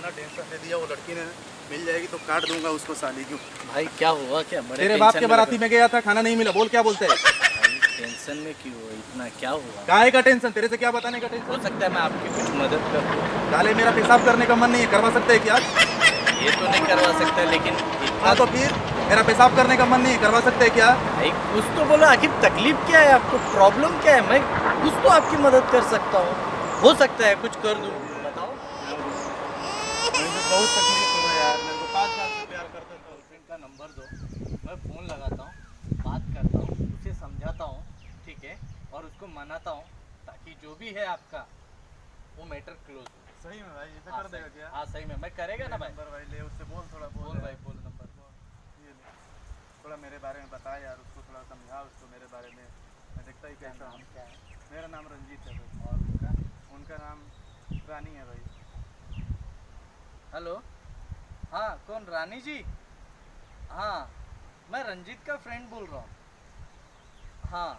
इतना टेंशन दे दिया, वो लड़की ने मिल जाएगी तो काट दूंगा उसको साली क्यों। भाई क्या हुआ, क्या बड़े तेरे बाप के बाराती में गया था, खाना नहीं मिला, बोल क्या बोलते हैं। टेंशन में क्यों हो इतना, क्या हुआ? काहे का टेंशन, तेरे से क्या बताने का टेंशन। हो सकता है मैं आपकी कुछ मदद कर दूं। साले मेरा पेशाब करने का मन नहीं है, करवा सकते हैं क्या? ये तो नहीं करवा सकता, लेकिन हाँ तो फिर मेरा पेशाब करने का मन नहीं है, करवा सकते हैं क्या? भाई कुछ तो बोलो, आखिर तकलीफ क्या है आपको, प्रॉब्लम क्या है? मैं कुछ तो आपकी मदद कर सकता हूँ, हो सकता है कुछ कर दूँ, बताओ। मुझे बहुत तकलीफ हो रहा है यार, मेरे को 5 साल से प्यार करते थे। गर्लफ्रेंड का नंबर दो, मैं फ़ोन लगाता हूँ, बात करता हूँ, उसे समझाता हूँ, ठीक है, और उसको मनाता हूँ, ताकि जो भी है आपका वो मैटर क्लोज हो। सही में भाई ऐसा कर देगा क्या? हाँ सही में, मैं करेगा ना भाई। नंबर भाई ले, उससे बोल, थोड़ा बोल भाई, बोल नंबर। ये ले, थोड़ा मेरे बारे में बता यार, उसको थोड़ा समझा उसको मेरे बारे में, मैं देखता ही कैसा हूँ। क्या है? मेरा नाम रंजीत है भाई। और उनका नाम रानी है भाई। हेलो, हाँ कौन, रानी जी? हाँ मैं रंजीत का फ्रेंड बोल रहा हूँ। हाँ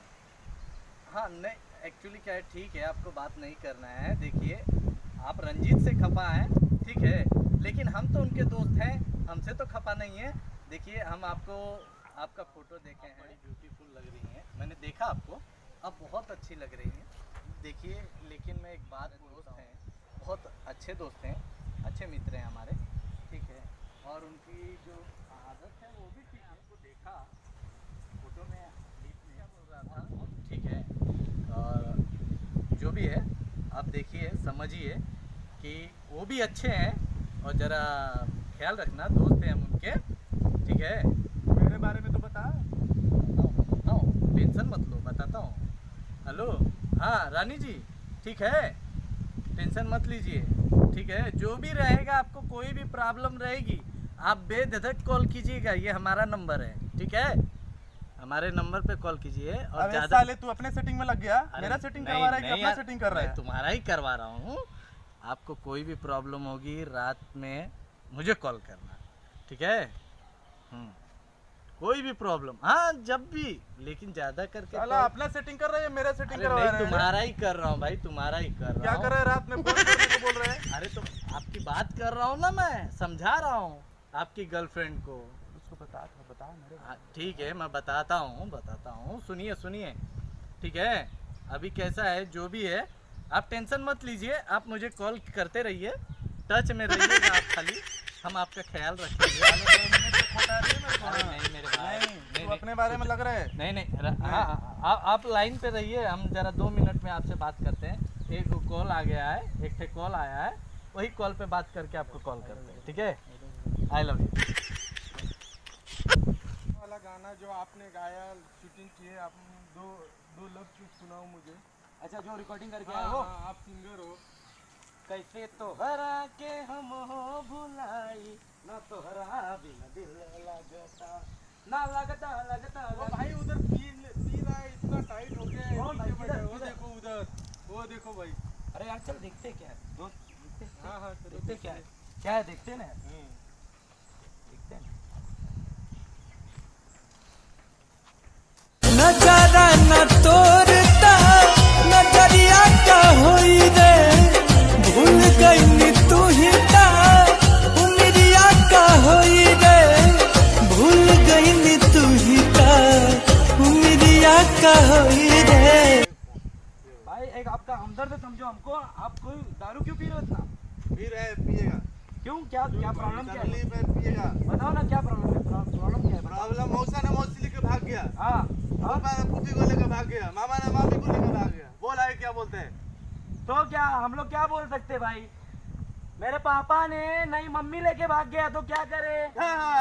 हाँ, नहीं एक्चुअली क्या है, ठीक है आपको बात नहीं करना है, देखिए आप रंजीत से खफा हैं, ठीक है, लेकिन हम तो उनके दोस्त हैं, हमसे तो खफा नहीं है। देखिए हम आपको, आपका फ़ोटो देखे हैं, बड़ी ब्यूटीफुल लग रही हैं, मैंने देखा आपको, आप बहुत अच्छी लग रही हैं। देखिए लेकिन मैं एक बात बोलता हूँ, बहुत अच्छे दोस्त हैं, अच्छे मित्र हैं हमारे, ठीक है, और उनकी जो आदत है वो भी ठीक है, आपको देखा फोटो में, बीच में बोल रहा था, ठीक है, और जो भी है आप देखिए समझिए कि वो भी अच्छे हैं, और ज़रा ख्याल रखना, दोस्त हैं हम उनके, ठीक है। मेरे बारे में तो बता। बताओ, टेंशन मत लो, बताता हूँ। हेलो, हाँ रानी जी, ठीक है, टेंशन मत लीजिए, ठीक है, जो भी रहेगा, आपको कोई भी प्रॉब्लम रहेगी आप बेधड़क कॉल कीजिएगा, ये हमारा नंबर है, ठीक है, हमारे नंबर पे कॉल कीजिए। और ज़्यादा साले तू अपने सेटिंग में लग गया, मेरा सेटिंग करवा रहा है कि अपना सेटिंग कर रहा है? तुम्हारा ही करवा रहा हूँ। आपको कोई भी प्रॉब्लम होगी रात में मुझे कॉल करना, ठीक है, कोई भी प्रॉब्लम, हाँ जब भी, लेकिन ज्यादा करके साला अपना सेटिंग कर रहा है, मेरा सेटिंग करवा रहा है? तुम्हारा ही कर रहा हूँ भाई, तुम्हारा ही कर रहा हूँ। क्या कर रहा है रात में फोन करने को बोल रहे हैं? अरे तो आपकी बात कर रहा हूँ ना, मैं समझा रहा हूँ आपकी गर्लफ्रेंड को। उसको बता मेरे। ठीक है मैं बताता हूँ, सुनिए सुनिए, ठीक है, अभी कैसा है जो भी है आप टेंशन मत लीजिए, आप मुझे कॉल करते रहिए, टच में रहिएगा आप खाली, हम आपका ख्याल रखेंगे। नहीं मेरे भाई, नहीं, अपने बारे में लग रहा है। नहीं, हाँ आप लाइन पे रहिए, हम जरा 2 मिनट में आपसे बात करते हैं। एक कॉल आ गया है, एक कॉल आया है, वही कॉल पे बात करके आपको कॉल करते हैं, ठीक है। I love you. वाला गाना जो आपने गाया, शूटिंग किए आप, दो लव चूक सुनाओ मुझे। अच्छा जो रिकॉर्डिंग करके हाँ, आए हो, हाँ, आप सिंगर हो। कैसे तोहरा के हम हो भुलाई, ना तोहरा बिना दिल लगता, ना लगता ओ भाई उधर पी रहा है, इतना टाइट हो गया है। कौन भाई? वो देखो उधर, वो देखो भाई। अरे यार चल देखते क्या है दोस्त, देखते हाँ देखते क्या है देखते ना, देखते ना। नजारा न तोरता नजरिया का होई रे, भूल गई तू ही ता उमरिया का होई रे, भूल गई तू ही ता उमरिया का होई रे। भाई एक आपका हमदर्द समझो हमको, आप कोई दारू क्यों पी रहे हो इतना? पिएगा क्यों, क्या प्रॉब्लम क्या है? तकलीफ है, पिएगा। बताओ ना क्या प्रॉब्लम है, प्रॉब्लम क्या है? प्रॉब्लम मौसा ने मौसी लेके भाग गया, हाँ पापा ने फूफी को लेकर भाग गया, मामा ने मामी को लेकर भाग गया। बोला है क्या बोलते हैं? तो क्या हम लोग क्या बोल सकते भाई, मेरे पापा ने नई मम्मी लेके भाग गया तो क्या करे?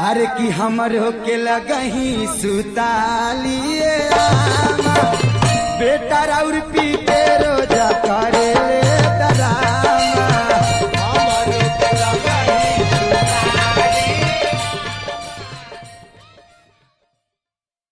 अरे कि हमर होके लगही सुतालिए बेटा राउर पी के